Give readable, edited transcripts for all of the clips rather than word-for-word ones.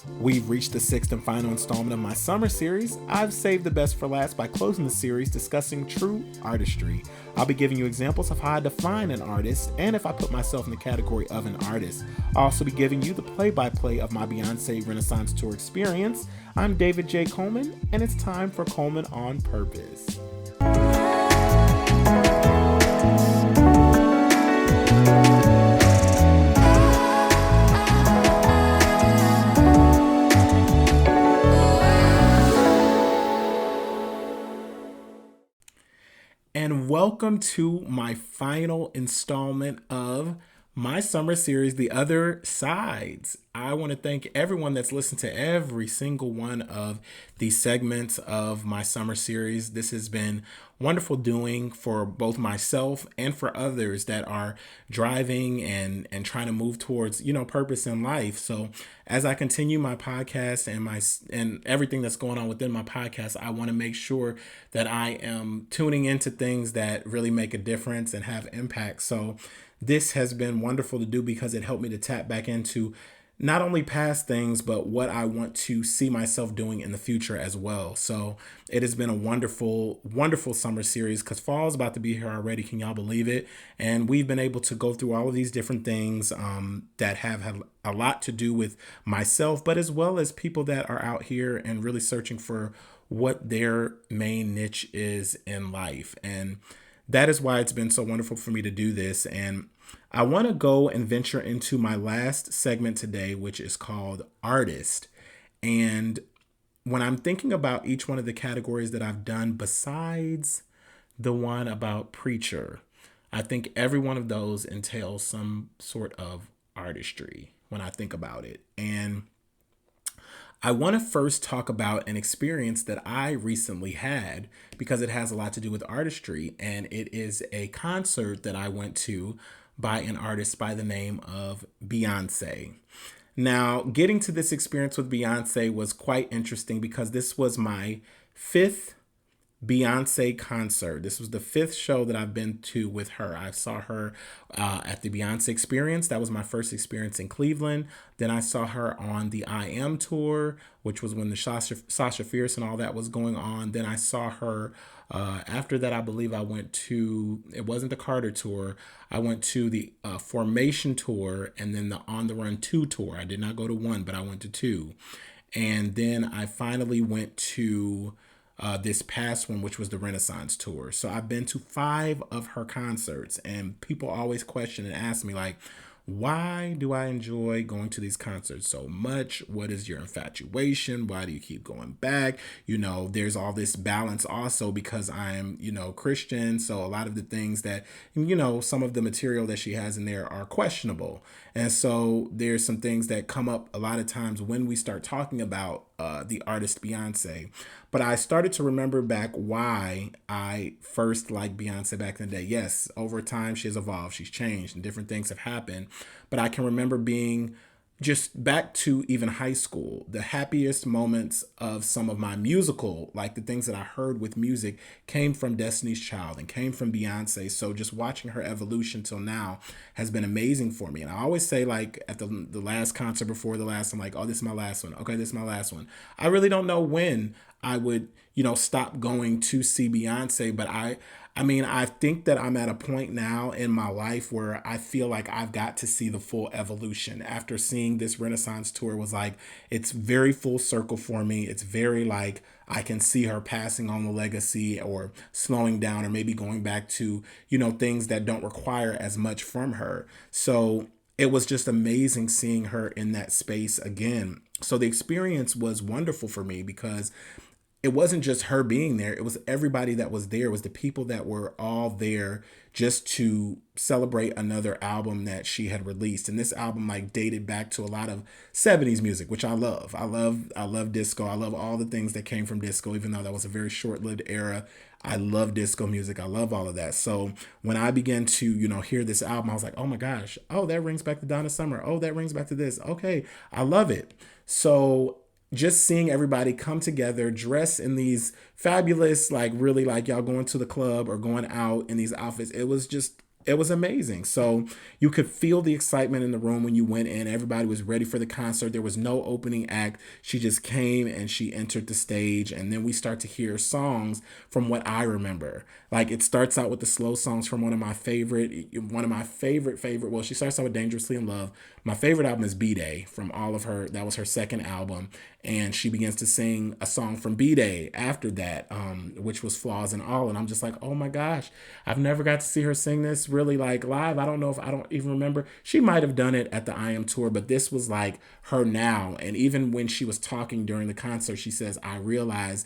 We've reached the sixth and final installment of my summer series. I've saved the best for last by closing the series discussing true artistry. I'll be giving you examples of how I define an artist and if I put myself in the category of an artist. I'll also be giving you the play-by-play of my Beyonce Renaissance Tour experience. I'm David J. Coleman, and it's time for Coleman on Purpose. And welcome to my final installment of my summer series, The Other Sides. I want to thank everyone that's listened to every single one of these segments of my summer series. This has been wonderful doing for both myself and for others that are driving and trying to move towards, purpose in life. So as I continue my podcast and everything that's going on within my podcast, I want to make sure that I am tuning into things that really make a difference and have impact. So this has been wonderful to do because it helped me to tap back into not only past things, but what I want to see myself doing in the future as well. So it has been a wonderful, wonderful summer series because fall is about to be here already. Can y'all believe it? And we've been able to go through all of these different things that have had a lot to do with myself, but as well as people that are out here and really searching for what their main niche is in life. And that is why it's been so wonderful for me to do this. And I want to go and venture into my last segment today, which is called Artist. And when I'm thinking about each one of the categories that I've done, besides the one about preacher, I think every one of those entails some sort of artistry when I think about it. And I want to first talk about an experience that I recently had because it has a lot to do with artistry, and it is a concert that I went to by an artist by the name of Beyonce. Now, getting to this experience with Beyonce was quite interesting because this was my fifth Beyonce concert. This was the fifth show that I've been to with her. I saw her at the Beyonce Experience. That was my first experience in Cleveland. Then I saw her on the I Am Tour, which was when the Sasha Fierce and all that was going on. Then I saw her after that. I believe I went to, it wasn't the Carter Tour. I went to the Formation Tour and then the On the Run 2 tour. I did not go to one, but I went to two. And then I finally went to this past one, which was the Renaissance Tour. So I've been to 5 of her concerts, and people always question and ask me, like, why do I enjoy going to these concerts so much? What is your infatuation? Why do you keep going back? There's all this balance also because I'm, Christian. So a lot of the things that, some of the material that she has in there are questionable. And so there's some things that come up a lot of times when we start talking about the artist Beyonce. But I started to remember back why I first liked Beyonce back in the day. Yes, over time she has evolved, she's changed, and different things have happened. But I can remember being just back to even high school, the happiest moments of some of my musical, like the things that I heard with music, came from Destiny's Child and came from Beyonce. So just watching her evolution till now has been amazing for me. And I always say, like, at the last concert before the last, I'm like, oh, this is my last one. Okay, this is my last one. I really don't know when I would, stop going to see Beyonce, but I think that I'm at a point now in my life where I feel like I've got to see the full evolution. After seeing this Renaissance Tour, was like, it's very full circle for me. It's very like, I can see her passing on the legacy or slowing down or maybe going back to, things that don't require as much from her. So it was just amazing seeing her in that space again. So the experience was wonderful for me because it wasn't just her being there. It was everybody that was there. It was the people that were all there just to celebrate another album that she had released. And this album dated back to a lot of 70s music, which I love. I love disco. I love all the things that came from disco, even though that was a very short-lived era. I love disco music. I love all of that. So when I began to, hear this album, I was like, oh my gosh, oh, that rings back to Donna Summer. Oh, that rings back to this. Okay, I love it. So just seeing everybody come together, dress in these fabulous, really y'all going to the club or going out in these outfits. it was amazing. So you could feel the excitement in the room when you went in. Everybody was ready for the concert. There was no opening act. She just came and she entered the stage, and then we start to hear songs from what I remember. Like, it starts out with the slow songs from one of my favorite. Well, she starts out with Dangerously in Love. My favorite album is B-Day from all of her. That was her second album, and she begins to sing a song from B-Day after that, which was Flaws and All. And I'm just like, oh my gosh, I've never got to see her sing this really like live. I don't even remember. She might have done it at the I Am tour, but this was like her now. And even when she was talking during the concert, she says, I realize,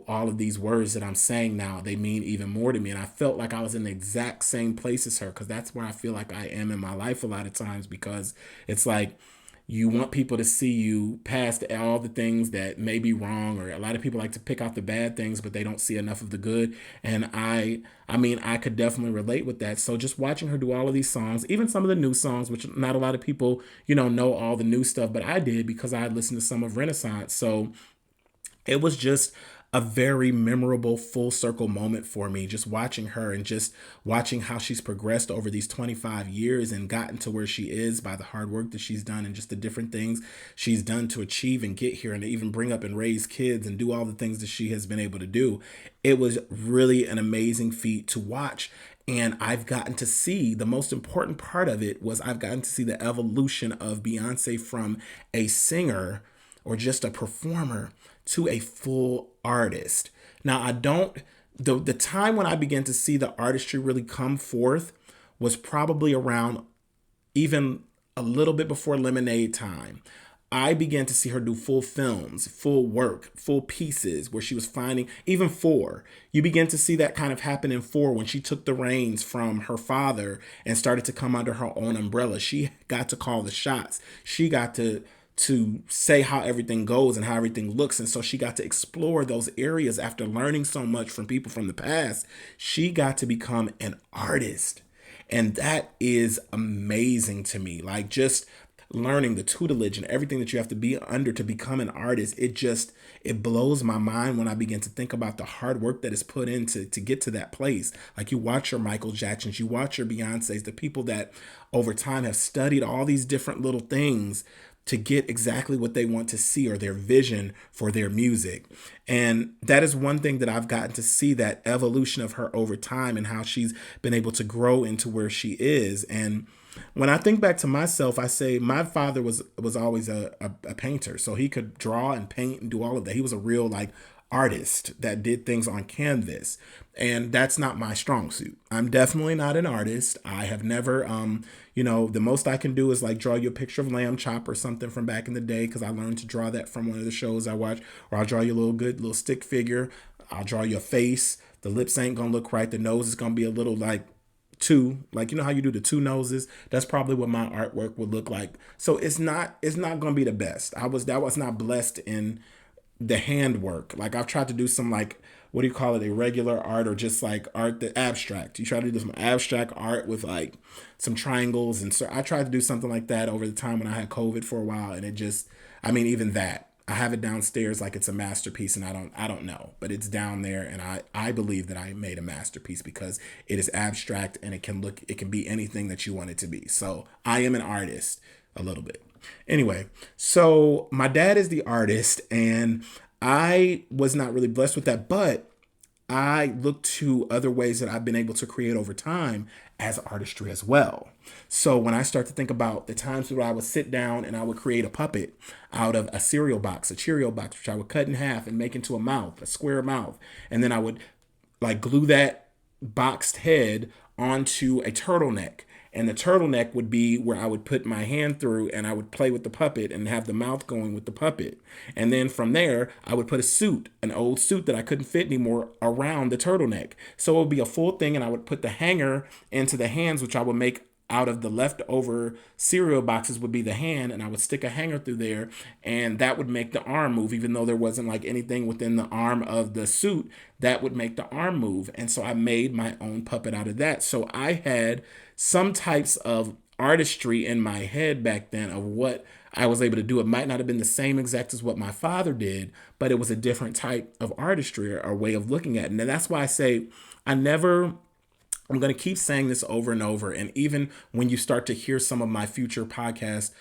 all of these words that I'm saying now, they mean even more to me. And I felt like I was in the exact same place as her, because that's where I feel like I am in my life a lot of times, because it's like, you want people to see you past all the things that may be wrong, or a lot of people like to pick out the bad things, but they don't see enough of the good. And I could definitely relate with that. So just watching her do all of these songs, even some of the new songs, which not a lot of people, know all the new stuff, but I did because I had listened to some of Renaissance. So it was just a very memorable full circle moment for me, just watching her and just watching how she's progressed over these 25 years and gotten to where she is by the hard work that she's done and just the different things she's done to achieve and get here and to even bring up and raise kids and do all the things that she has been able to do. It was really an amazing feat to watch. And I've gotten to see, the most important part of it was I've gotten to see the evolution of Beyonce from a singer or just a performer to a full artist. Now, the time when I began to see the artistry really come forth was probably around even a little bit before Lemonade time. I began to see her do full films, full work, full pieces where she was finding, even Four. You begin to see that kind of happen in Four when she took the reins from her father and started to come under her own umbrella. She got to call the shots. She got to say how everything goes and how everything looks. And so she got to explore those areas after learning so much from people from the past. She got to become an artist. And that is amazing to me. Like, just learning the tutelage and everything that you have to be under to become an artist. It blows my mind when I begin to think about the hard work that is put in to get to that place. Like, you watch your Michael Jacksons, you watch your Beyoncés, the people that over time have studied all these different little things to get exactly what they want to see or their vision for their music. And that is one thing that I've gotten to see, that evolution of her over time and how she's been able to grow into where she is. And when I think back to myself, I say my father was always a painter. So he could draw and paint and do all of that. He was a real artist that did things on canvas. And that's not my strong suit. I'm definitely not an artist. I have never, the most I can do is draw you a picture of Lamb Chop or something from back in the day, because I learned to draw that from one of the shows I watch. Or I'll draw you a little stick figure. I'll draw you a face. The lips ain't gonna look right. The nose is gonna be a little two, how you do the two noses. That's probably what my artwork would look like. So it's not gonna be the best. That was not blessed in the handwork. I've tried to do some what do you call it, irregular art, or just art, the abstract. You try to do some abstract art with some triangles, and so I tried to do something like that over the time when I had COVID for a while, and it just, even that, I have it downstairs like it's a masterpiece, and I don't know, but it's down there, and I believe that I made a masterpiece because it is abstract and it can be anything that you want it to be. So I am an artist a little bit. Anyway, so my dad is the artist, and I was not really blessed with that, but I look to other ways that I've been able to create over time as artistry as well. So when I start to think about the times where I would sit down and I would create a puppet out of a cereal box, which I would cut in half and make into a mouth, a square mouth, and then I would glue that boxed head onto a turtleneck. And the turtleneck would be where I would put my hand through and I would play with the puppet and have the mouth going with the puppet. And then from there, I would put an old suit that I couldn't fit anymore, around the turtleneck. So it would be a full thing, and I would put the hanger into the hands, which I would make out of the leftover cereal boxes would be the hand, and I would stick a hanger through there, and that would make the arm move. Even though there wasn't anything within the arm of the suit, that would make the arm move. And so I made my own puppet out of that. So I had some types of artistry in my head back then of what I was able to do. It might not have been the same exact as what my father did, but it was a different type of artistry or way of looking at it. And that's why I say I never I'm going to keep saying this over and over. And even when you start to hear some of my future podcast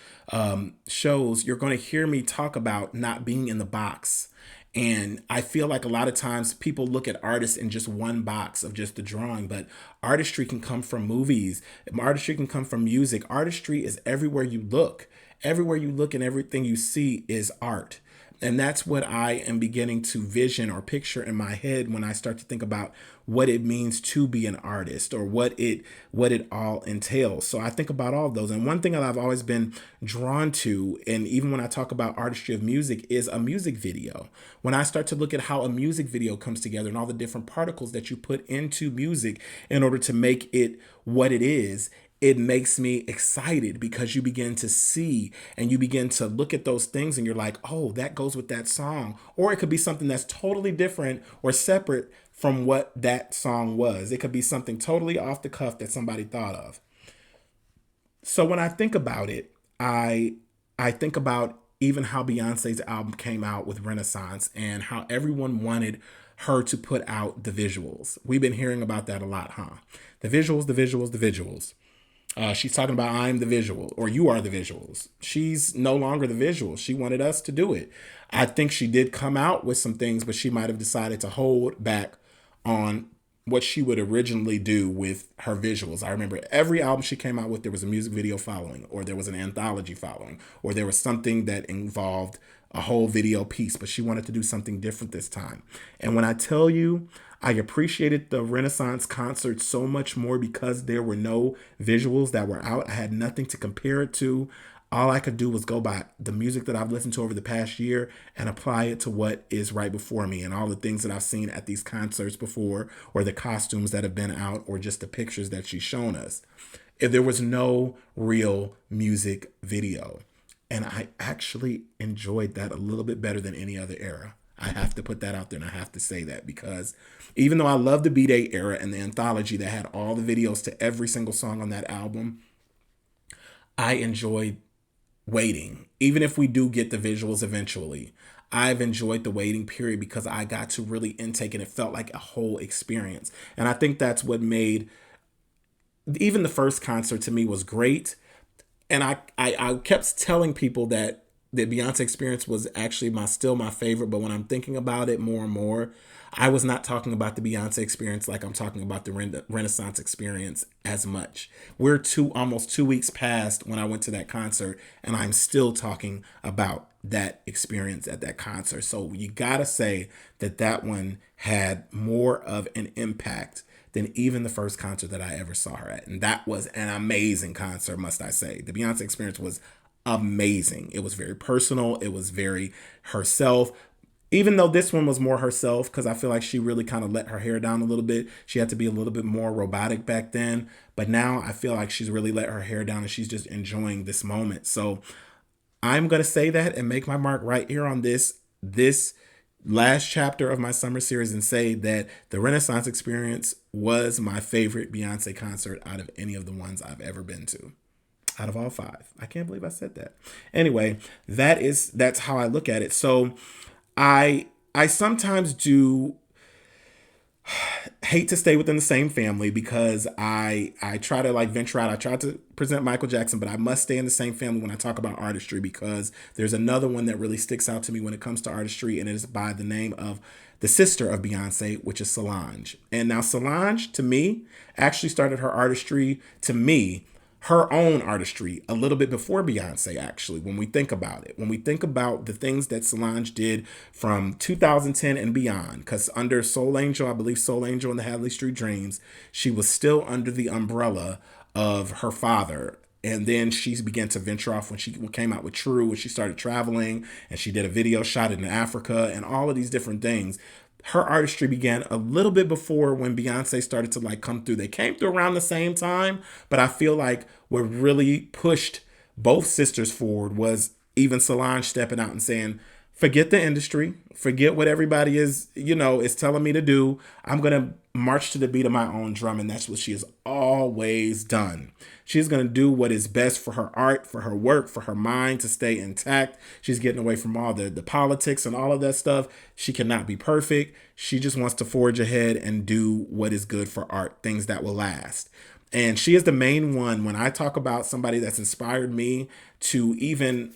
shows, you're going to hear me talk about not being in the box. And I feel like a lot of times people look at artists in just one box of just the drawing, but artistry can come from movies. Artistry can come from music. Artistry is everywhere you look. Everywhere you look and everything you see is art. And that's what I am beginning to vision or picture in my head when I start to think about what it means to be an artist, or what it all entails. So I think about all of those. And one thing that I've always been drawn to, and even when I talk about artistry of music, is a music video. When I start to look at how a music video comes together and all the different particles that you put into music in order to make it what it is, it makes me excited, because you begin to see and you begin to look at those things and you're like, oh, that goes with that song. Or it could be something that's totally different or separate from what that song was. It could be something totally off the cuff that somebody thought of. So when I think about it, I think about even how Beyonce's album came out with Renaissance and how everyone wanted her to put out the visuals. We've been hearing about that a lot, huh? The visuals, the visuals, the visuals. She's talking about I'm the visual, or you are the visuals. She's no longer the visual. She wanted us to do it. I think she did come out with some things, but she might have decided to hold back on what she would originally do with her visuals. I remember every album she came out with, there was a music video following, or there was an anthology following, or there was something that involved a whole video piece, but she wanted to do something different this time. And when I tell you, I appreciated the Renaissance concert so much more because there were no visuals that were out. I had nothing to compare it to. All I could do was go by the music that I've listened to over the past year and apply it to what is right before me, and all the things that I've seen at these concerts before, or the costumes that have been out, or just the pictures that she's shown us. If there was no real music video. And I actually enjoyed that a little bit better than any other era. I have to put that out there, and I have to say that, because even though I love the B-Day era and the anthology that had all the videos to every single song on that album, I enjoyed waiting. Even if we do get the visuals eventually, I've enjoyed the waiting period because I got to really intake it. It felt like a whole experience. And I think that's what made even the first concert to me was great. And I kept telling people that the Beyonce experience was actually still my favorite. But when I'm thinking about it more and more, I was not talking about the Beyonce experience like I'm talking about the Renaissance experience as much. We're almost 2 weeks past when I went to that concert, and I'm still talking about that experience at that concert. So you gotta say that one had more of an impact than even the first concert that I ever saw her at. And that was an amazing concert, must I say. The Beyonce experience was amazing. It was very personal. It was very herself. Even though this one was more herself, because I feel like she really kind of let her hair down a little bit. She had to be a little bit more robotic back then. But now I feel like she's really let her hair down and she's just enjoying this moment. So I'm going to say that and make my mark right here on this last chapter of my summer series and say that the Renaissance experience was my favorite Beyonce concert out of any of the ones I've ever been to. Out of all 5. I can't believe I said that. Anyway, that's how I look at it. So I sometimes do hate to stay within the same family, because I try to venture out. I tried to present Michael Jackson, but I must stay in the same family when I talk about artistry, because there's another one that really sticks out to me when it comes to artistry, and it is by the name of the sister of Beyonce, which is Solange. And now Solange, to me, actually started her artistry, her own artistry, a little bit before Beyonce, actually, when we think about it. When we think about the things that Solange did from 2010 and beyond, because under Soul Angel, I believe Soul Angel and the Hadley Street Dreams, she was still under the umbrella of her father. And then she began to venture off when she came out with True, when she started traveling, and she did a video shot in Africa and all of these different things. Her artistry began a little bit before when Beyonce started to come through. They came through around the same time, but I feel like what really pushed both sisters forward was even Solange stepping out and saying, forget the industry, forget what everybody is telling me to do. I'm going to march to the beat of my own drum. And that's what she has always done. She's going to do what is best for her art, for her work, for her mind to stay intact. She's getting away from all the politics and all of that stuff. She cannot be perfect. She just wants to forge ahead and do what is good for art, things that will last. And she is the main one. When I talk about somebody that's inspired me to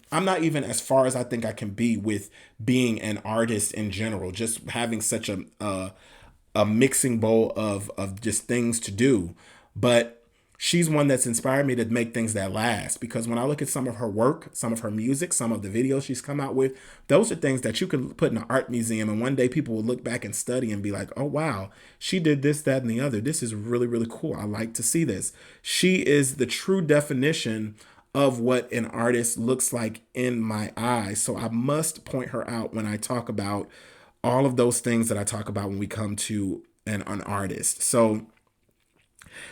I'm not even as far as I think I can be with being an artist in general, just having such a mixing bowl of just things to do. But she's one that's inspired me to make things that last, because when I look at some of her work, some of her music, some of the videos she's come out with, those are things that you can put in an art museum, and one day people will look back and study and be like, oh wow, she did this, that, and the other. This is really, really cool. I like to see this. She is the true definition of what an artist looks like in my eyes. So I must point her out when I talk about all of those things that I talk about when we come to an artist. So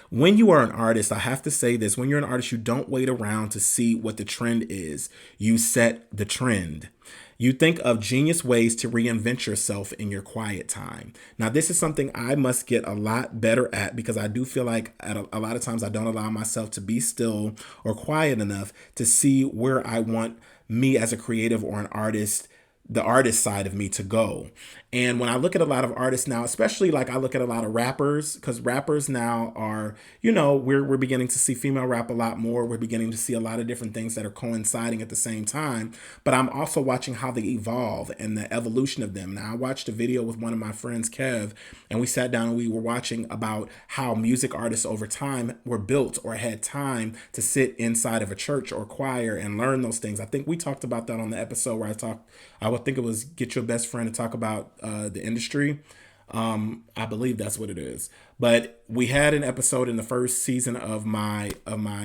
when you are an artist, I have to say this: when you're an artist, you don't wait around to see what the trend is. You set the trend. You think of genius ways to reinvent yourself in your quiet time. Now, this is something I must get a lot better at, because I do feel like at a lot of times I don't allow myself to be still or quiet enough to see where I want me as a creative or an artist, the artist side of me, to go. And when I look at a lot of artists now, especially like I look at a lot of rappers, because rappers now are, we're beginning to see female rap a lot more. We're beginning to see a lot of different things that are coinciding at the same time. But I'm also watching how they evolve and the evolution of them. Now, I watched a video with one of my friends, Kev, and we sat down and we were watching about how music artists over time were built or had time to sit inside of a church or choir and learn those things. I think we talked about that on the episode where I would think it was Get Your Best Friend to talk about the industry. I believe that's what it is. But we had an episode in the first season of my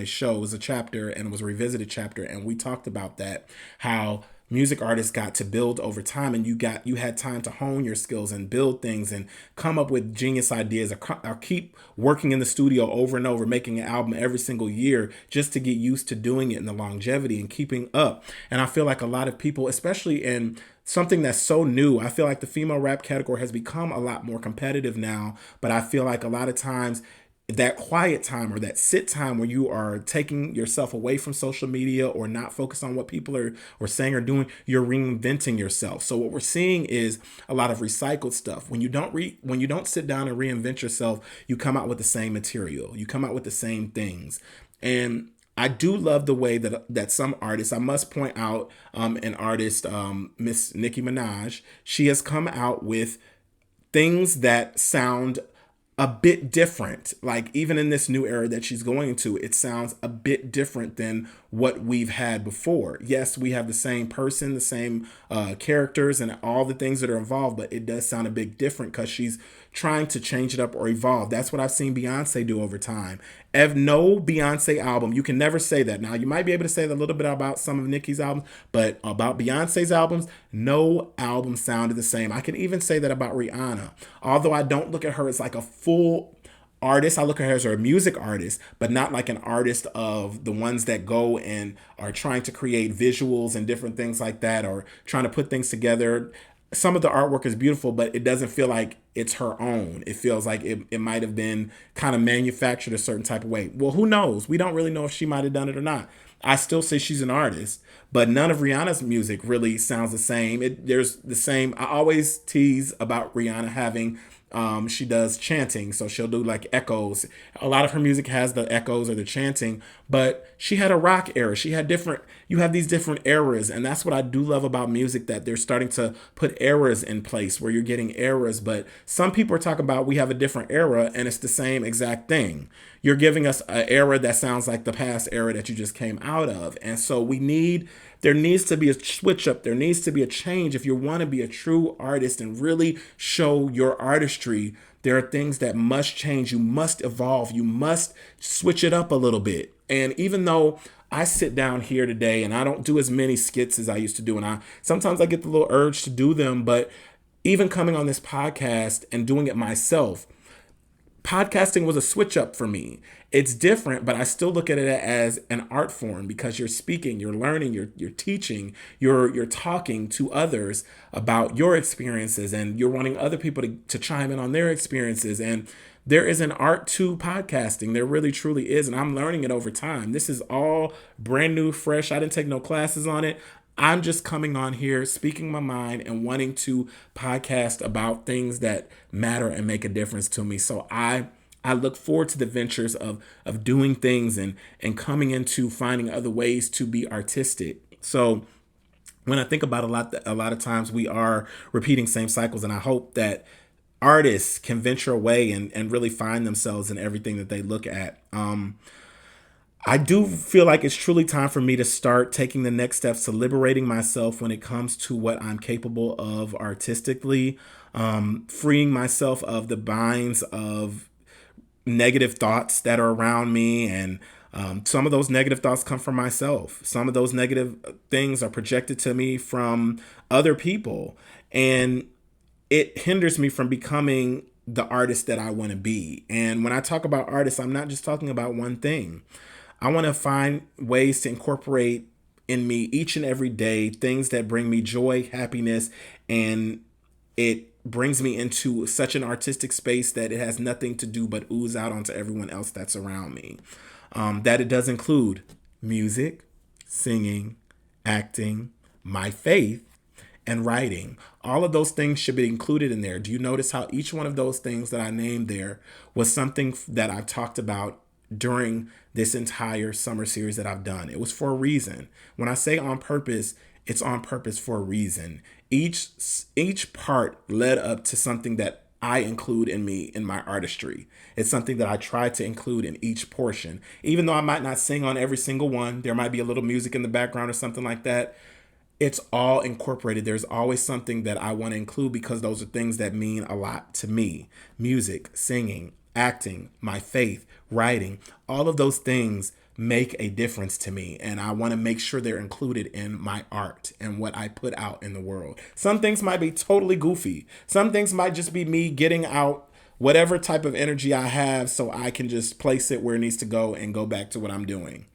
show. It was a chapter, and it was a revisited chapter, and we talked about that, how music artists got to build over time, and you had time to hone your skills and build things and come up with genius ideas, or keep working in the studio over and over, making an album every single year just to get used to doing it, and the longevity and keeping up. And I feel like a lot of people, especially in something that's so new, I feel like the female rap category has become a lot more competitive now, but I feel like a lot of times that quiet time or that sit time where you are taking yourself away from social media or not focus on what people are or saying or doing, you're reinventing yourself. So what we're seeing is a lot of recycled stuff. When you don't sit down and reinvent yourself, you come out with the same material. You come out with the same things. And I do love the way that some artists, I must point out an artist, Miss Nicki Minaj, she has come out with things that sound a bit different. Like even in this new era that she's going into, it sounds a bit different than what we've had before. Yes, we have the same person, the same characters and all the things that are involved, but it does sound a bit different because she's trying to change it up or evolve. That's what I've seen Beyonce do over time. No Beyonce album, you can never say that. Now, you might be able to say that a little bit about some of Nicki's albums, but about Beyonce's albums, no album sounded the same. I can even say that about Rihanna. Although I don't look at her as like a full artist, I look at her as a music artist, but not like an artist of the ones that go and are trying to create visuals and different things like that, or trying to put things together. Some of the artwork is beautiful, but it doesn't feel like it's her own. It feels like it might have been kind of manufactured a certain type of way. Well, who knows? We don't really know if she might have done it or not. I still say she's an artist, but none of Rihanna's music really sounds the same. There's the same. I always tease about Rihanna having, she does chanting. So she'll do like echoes. A lot of her music has the echoes or the chanting, but she had a rock era. You have these different eras. And that's what I do love about music, that they're starting to put eras in place where you're getting eras. But some people are talking about we have a different era and it's the same exact thing. You're giving us an era that sounds like the past era that you just came out of. And so there needs to be a switch up. There needs to be a change. If you want to be a true artist and really show your artistry, there are things that must change. You must evolve. You must switch it up a little bit. And even though I sit down here today and I don't do as many skits as I used to do, and sometimes I get the little urge to do them, but even coming on this podcast and doing it myself, podcasting was a switch up for me. It's different, but I still look at it as an art form because you're speaking, you're learning, you're teaching, you're talking to others about your experiences, and you're wanting other people to chime in on their experiences. And there is an art to podcasting. There really truly is. And I'm learning it over time. This is all brand new, fresh. I didn't take no classes on it. I'm just coming on here, speaking my mind and wanting to podcast about things that matter and make a difference to me. So I look forward to the ventures of doing things and coming into finding other ways to be artistic. So when I think about a lot of times we are repeating same cycles, and I hope that artists can venture away and really find themselves in everything that they look at. I do feel like it's truly time for me to start taking the next steps to liberating myself when it comes to what I'm capable of artistically, freeing myself of the binds of negative thoughts that are around me. And some of those negative thoughts come from myself. Some of those negative things are projected to me from other people. And it hinders me from becoming the artist that I want to be. And when I talk about artists, I'm not just talking about one thing. I want to find ways to incorporate in me each and every day things that bring me joy, happiness, and it brings me into such an artistic space that it has nothing to do but ooze out onto everyone else that's around me. That it does include music, singing, acting, my faith, and writing. All of those things should be included in there. Do you notice how each one of those things that I named there was something that I've talked about during this entire summer series that I've done? It was for a reason. When I say on purpose, it's on purpose for a reason. Each part led up to something that I include in me in my artistry. It's something that I try to include in each portion. Even though I might not sing on every single one, there might be a little music in the background or something like that. It's all incorporated. There's always something that I want to include because those are things that mean a lot to me. Music, singing, acting, my faith, writing, all of those things make a difference to me. And I want to make sure they're included in my art and what I put out in the world. Some things might be totally goofy. Some things might just be me getting out whatever type of energy I have so I can just place it where it needs to go and go back to what I'm doing.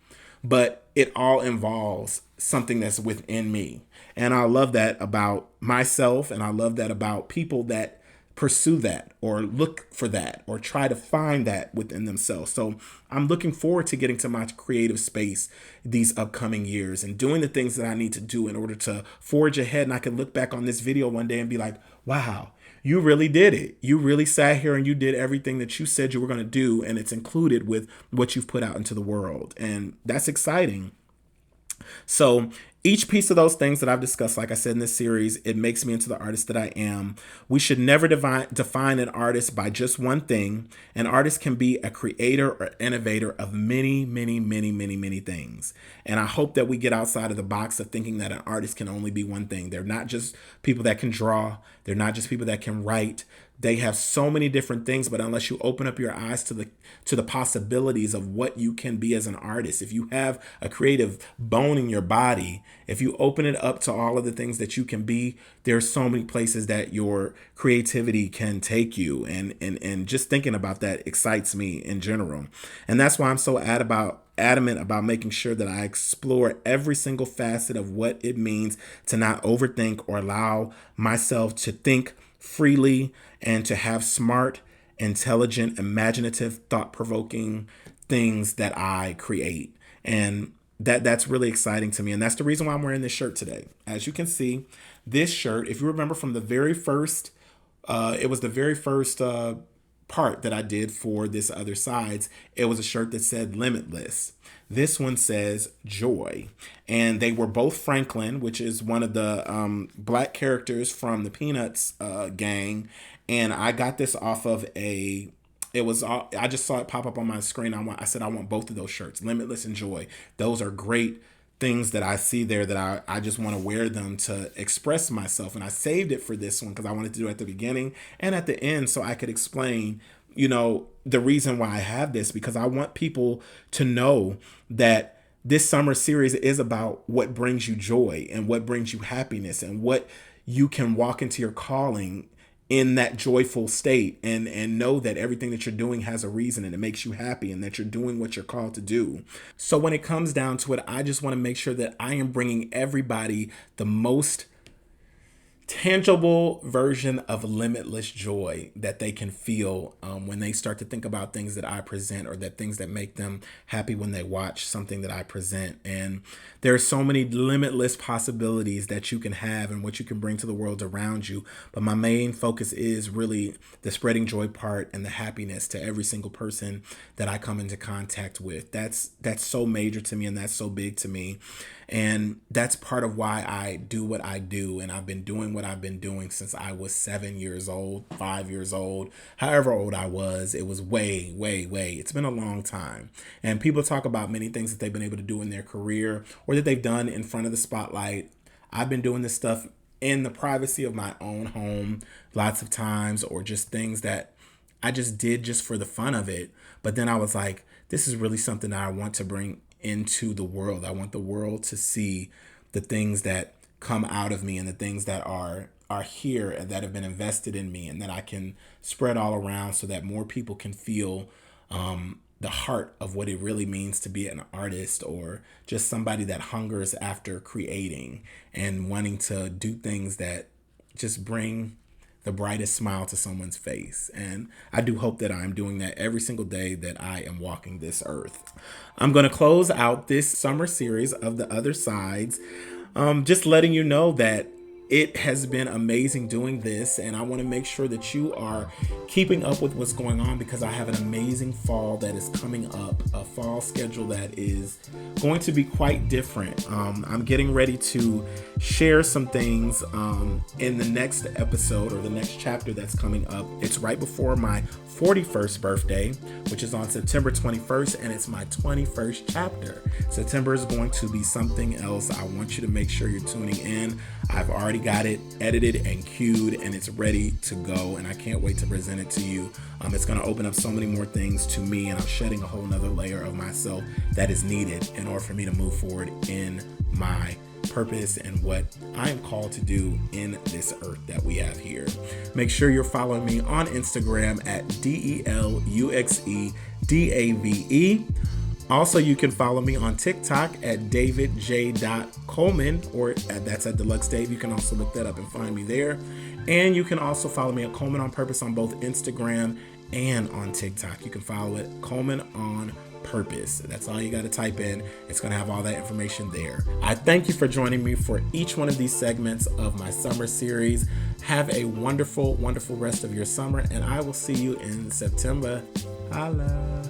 But it all involves something that's within me. And I love that about myself. And I love that about people that pursue that or look for that or try to find that within themselves. So I'm looking forward to getting to my creative space these upcoming years and doing the things that I need to do in order to forge ahead. And I can look back on this video one day and be like, wow, you really did it. You really sat here and you did everything that you said you were going to do. And it's included with what you've put out into the world. And that's exciting. So each piece of those things that I've discussed, like I said in this series, it makes me into the artist that I am. We should never define an artist by just one thing. An artist can be a creator or innovator of many, many, many, many, many things. And I hope that we get outside of the box of thinking that an artist can only be one thing. They're not just people that can draw. They're not just people that can write. They have so many different things, but unless you open up your eyes to the possibilities of what you can be as an artist, if you have a creative bone in your body, if you open it up to all of the things that you can be, there's so many places that your creativity can take you. And just thinking about that excites me in general. And that's why I'm so adamant about making sure that I explore every single facet of what it means to not overthink or allow myself to think freely and to have smart, intelligent, imaginative, thought-provoking things that I create. And that's really exciting to me. And that's the reason why I'm wearing this shirt today. As you can see, this shirt, if you remember from the very first, it was the very first part that I did for this other sides. It was a shirt that said limitless. This one says joy. And they were both Franklin, which is one of the black characters from the Peanuts gang. And I got this off of I just saw it pop up on my screen. I said, I want both of those shirts, limitless and joy. Those are great things that I see there that I just want to wear them to express myself. And I saved it for this one because I wanted to do it at the beginning and at the end so I could explain, the reason why I have this, because I want people to know that this summer series is about what brings you joy and what brings you happiness and what you can walk into your calling in that joyful state, and know that everything that you're doing has a reason and it makes you happy and that you're doing what you're called to do. So when it comes down to it, I just want to make sure that I am bringing everybody the most tangible version of limitless joy that they can feel when they start to think about things that I present, or that things that make them happy when they watch something that I present. And there are so many limitless possibilities that you can have and what you can bring to the world around you. But my main focus is really the spreading joy part and the happiness to every single person that I come into contact with. That's so major to me, and that's so big to me. And that's part of why I do what I do. And I've been doing what I've been doing since I was 7 years old, 5 years old, however old I was. It was way. It's been a long time. And people talk about many things that they've been able to do in their career or that they've done in front of the spotlight. I've been doing this stuff in the privacy of my own home lots of times, or just things that I just did just for the fun of it. But then I was like, this is really something that I want to bring into the world. I want the world to see the things that come out of me and the things that are here and that have been invested in me, and that I can spread all around so that more people can feel the heart of what it really means to be an artist, or just somebody that hungers after creating and wanting to do things that just bring the brightest smile to someone's face. And I do hope that I'm doing that every single day that I am walking this earth. I'm going to close out this summer series of The Other Sides, just letting you know that it has been amazing doing this, and I want to make sure that you are keeping up with what's going on, because I have an amazing fall that is coming up, a fall schedule that is going to be quite different. I'm getting ready to share some things in the next episode, or the next chapter that's coming up. It's right before my 41st birthday, which is on September 21st, and it's my 21st chapter. September is going to be something else. I want you to make sure you're tuning in. I've already got it edited and queued, and it's ready to go, and I can't wait to present it to you. It's going to open up so many more things to me, and I'm shedding a whole nother layer of myself that is needed in order for me to move forward in my purpose and what I am called to do in this earth that we have here. Make sure you're following me on Instagram at DELUXEDAVE. Also, you can follow me on TikTok at davidj.coleman, or that's at Deluxe Dave. You can also look that up and find me there. And you can also follow me at Coleman on Purpose on both Instagram and on TikTok. You can follow it Coleman on Purpose. That's all you got to type in. It's going to have all that information there. I thank you for joining me for each one of these segments of my summer series. Have a wonderful, wonderful rest of your summer, and I will see you in September. Holla.